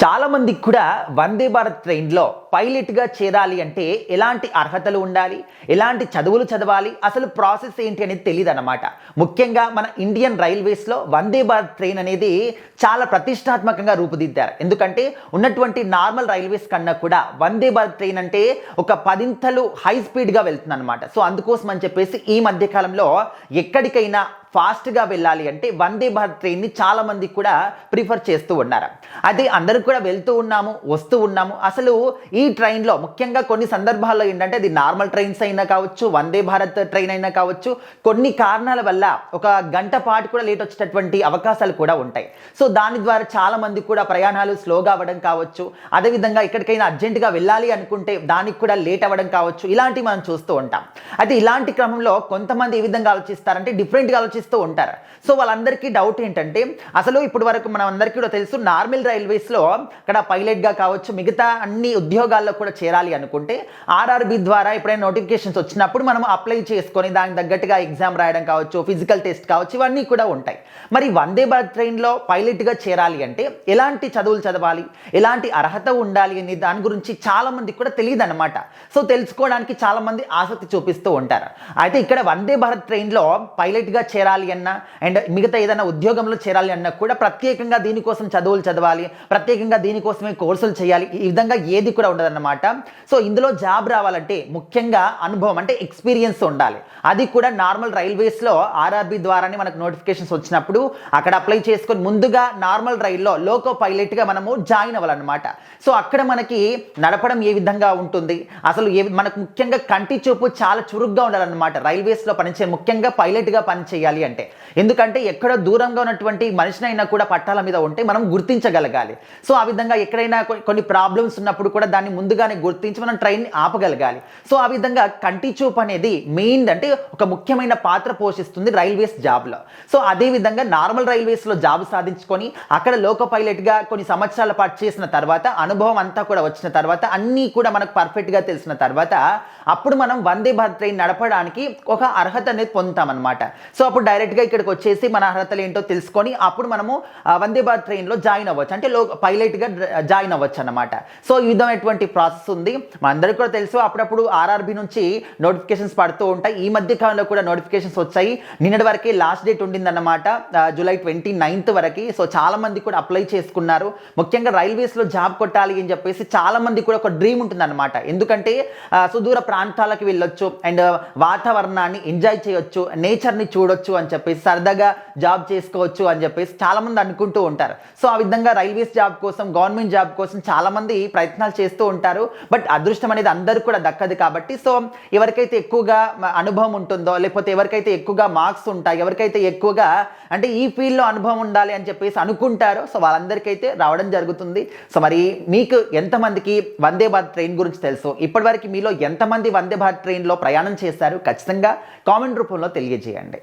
చాలా మందికి కూడా వందే భారత్ ట్రైన్‌లో పైలట్‌గా చేరాలి అంటే ఎలాంటి అర్హతలు ఉండాలి? ఎలాంటి చదువులు చదవాలి? అసలు ప్రాసెస్ ఏంటి అనేది తెలీదన్నమాట. ముఖ్యంగా మన ఇండియన్ రైల్వేస్‌లో వందే భారత్ ట్రైన్ అనేది చాలా ప్రతిష్టాత్మకంగా రూపుదిద్దారు. ఎందుకంటే ఉన్నటువంటి నార్మల్ రైల్వేస్ కన్నా కూడా వందే భారత్ ట్రైన్ అంటే ఒక పదింతలు హై స్పీడ్‌గా వెళ్తుందన్నమాట. సో అందుకోసం అని చెప్పేసి ఈ మధ్య కాలంలో ఎక్కడికైనా ఫాస్ట్‌గా వెళ్ళాలి అంటే వందే భారత్ ట్రైన్‌ని చాలా మంది కూడా ప్రిఫర్ చేస్తూ ఉన్నారు. అయితే అందరూ కూడా వెళ్తూ ఉన్నాము, వస్తూ ఉన్నాము. అసలు ఈ ట్రైన్‌లో ముఖ్యంగా కొన్ని సందర్భాల్లో ఏంటంటే అది నార్మల్ ట్రైన్స్ అయినా కావచ్చు, వందే భారత్ ట్రైన్ అయినా కావచ్చు, కొన్ని కారణాల వల్ల ఒక గంట పాటు కూడా లేట్ వచ్చేటటువంటి అవకాశాలు కూడా ఉంటాయి. సో దాని ద్వారా చాలా మంది కూడా ప్రయాణాలు స్లోగా అవ్వడం కావచ్చు, అదేవిధంగా ఎక్కడికైనా అర్జెంట్‌గా వెళ్ళాలి అనుకుంటే దానికి కూడా లేట్ అవ్వడం కావచ్చు, ఇలాంటివి మనం చూస్తూ ఉంటాం. అయితే ఇలాంటి క్రమంలో కొంతమంది ఏ విధంగా ఆలోచిస్తారంటే డిఫరెంట్‌గా ఆలోచిస్తూ ఉంటారు. సో వాళ్ళందరికీ డౌట్ ఏంటంటే అసలు ఇప్పుడు వరకు మనం అందరికీ కూడా తెలుసు నార్మల్ రైల్వేస్‌లో అక్కడ పైలట్‌గా కావచ్చు, మిగతా అన్ని ఉద్యోగాల్లో కూడా చేరాలి అనుకుంటే ఆర్ఆర్‌బీ ద్వారా ఎప్పుడైనా నోటిఫికేషన్స్ వచ్చినప్పుడు మనం అప్లై చేసుకొని దానికి తగ్గట్టుగా ఎగ్జామ్ రాయడం కావచ్చు, ఫిజికల్ టెస్ట్ కావచ్చు, ఇవన్నీ కూడా ఉంటాయి. మరి వందే భారత్ ట్రైన్‌లో పైలట్‌గా చేరాలి అంటే ఎలాంటి చదువులు చదవాలి? ఎలాంటి అర్హత ఉండాలి అనే దాని గురించి చాలా మందికి కూడా తెలియదన్నమాట. సో తెలుసుకోవడానికి చాలా మంది ఆసక్తి చూపిస్తూ ఉంటారు. అయితే ఇక్కడ వందే భారత్ ట్రైన్‌లో పైలట్‌గా చేరాలి అన్నా అండ్ మిగతా ఏదైనా ఉద్యోగంలో చేరాలి అన్నా కూడా ప్రత్యేకంగా దీనికోసం చదువులు చదవాలి, ప్రత్యేకంగా దీనికోసమే కోర్సులు చేయాలి, ఈ విధంగా ఏది కూడా ఉండదన్నమాట. సో ఇందులో జాబ్ రావాలంటే ముఖ్యంగా అనుభవం అంటే ఎక్స్పీరియన్స్ ఉండాలి. అది కూడా నార్మల్ రైల్వేస్‌లో ఆర్ఆర్‌బీ ద్వారానే మనకు నోటిఫికేషన్స్ వచ్చినప్పుడు అక్కడ అప్లై చేసుకొని ముందుగా నార్మల్ రైల్లో లోకో పైలట్‌గా మనము జాయిన్ అవ్వాలన్నమాట. సో అక్కడ మనకి నడపడం ఏ విధంగా ఉంటుంది, అసలు మనకు ముఖ్యంగా కంటి చూపు చాలా చురుగ్గా ఉండాలన్నమాట రైల్వేస్‌లో పనిచే ముఖ్యంగా పైలట్‌గా పనిచేయాలి అంటే. ఎందుకంటే ఎక్కడో దూరంగా ఉన్నటువంటి మనిషినైనా కూడా పట్టాల మీద ఉంటే మనం గుర్తించగలగాలి. సో ఆ విధంగా ఎక్కడైనా కొన్ని ప్రాబ్లమ్స్ ఉన్నప్పుడు కూడా దాన్ని ముందుగానే గుర్తించి మనం ట్రైన్ని ఆపగలగాలి. సో ఆ విధంగా కంటి చూపు అనేది మెయిన్ అంటే ఒక ముఖ్యమైన పాత్ర పోషిస్తుంది రైల్వేస్ జాబ్లో. సో అదే విధంగా నార్మల్ రైల్వేస్లో జాబ్ సాధించుకొని అక్కడ లోకో పైలట్గా కొన్ని సంవత్సరాల పాటు చేసిన తర్వాత అనుభవం అంతా కూడా వచ్చిన తర్వాత అన్నీ కూడా మనకు పర్ఫెక్ట్గా తెలిసిన తర్వాత అప్పుడు మనం వందే భారత్ ట్రైన్ నడపడానికి ఒక అర్హత అనేది పొందుతామన్నమాట. సో అప్పుడు డైరెక్ట్గా ఇక్కడికి వచ్చేసి మన అర్హతలు ఏంటో తెలుసుకొని అప్పుడు మనము వందే భారత్ ట్రైన్లో జాయిన్ అవ్వచ్చు, అంటే పైలట్గా జాయిన్ అవ్వచ్చు అన్నమాట. సో ఈ విధమైనటువంటి ప్రాసెస్ ఉంది. మనందరికీ కూడా తెలుసు అప్పుడప్పుడు ఆర్ఆర్‌బీ నుంచి నోటిఫికేషన్స్ పడుతూ ఉంటాయి. ఈ మధ్య కాలంలో కూడా నోటిఫికేషన్స్ వచ్చాయి. నిన్నటి వరకే లాస్ట్ డేట్ ఉండిందన్నమాట, జూలై 29th వరకు. సో చాలా మంది కూడా అప్లై చేసుకున్నారు. ముఖ్యంగా రైల్వేస్లో జాబ్ కొట్టాలి అని చెప్పేసి చాలా మంది కూడా ఒక డ్రీమ్ ఉంటుందన్నమాట. ఎందుకంటే సుదూర ప్రాంతాలకు వెళ్ళొచ్చు అండ్ వాతావరణాన్ని ఎంజాయ్ చేయొచ్చు, నేచర్ని చూడొచ్చు అని చెప్పేసి సరదాగా జాబ్ చేసుకోవచ్చు అని చెప్పేసి చాలా మంది అనుకుంటూ ఉంటారు. సో ఆ విధంగా రైల్వేస్ జాబ్ కోసం, గవర్నమెంట్ జాబ్ కోసం చాలా మంది ప్రయత్నాలు చేస్తూ ఉంటారు. బట్ అదృష్టం అనేది అందరూ కూడా దక్కదు కాబట్టి సో ఎవరికైతే ఎక్కువగా అనుభవం ఉంటుందో, లేకపోతే ఎవరికైతే ఎక్కువగా మార్క్స్ ఉంటాయి, ఎవరికైతే ఎక్కువగా అంటే ఈ ఫీల్డ్లో అనుభవం ఉండాలి అని చెప్పేసి అనుకుంటారో సో వాళ్ళందరికైతే రావడం జరుగుతుంది. సో మరి మీకు ఎంతమందికి వందే భారత్ ట్రైన్ గురించి తెలుసు? ఇప్పటివరకు మీలో ఎంతమంది వందే భారత్ ట్రైన్లో ప్రయాణం చేశారు? ఖచ్చితంగా కామెంట్ రూపంలో తెలియజేయండి.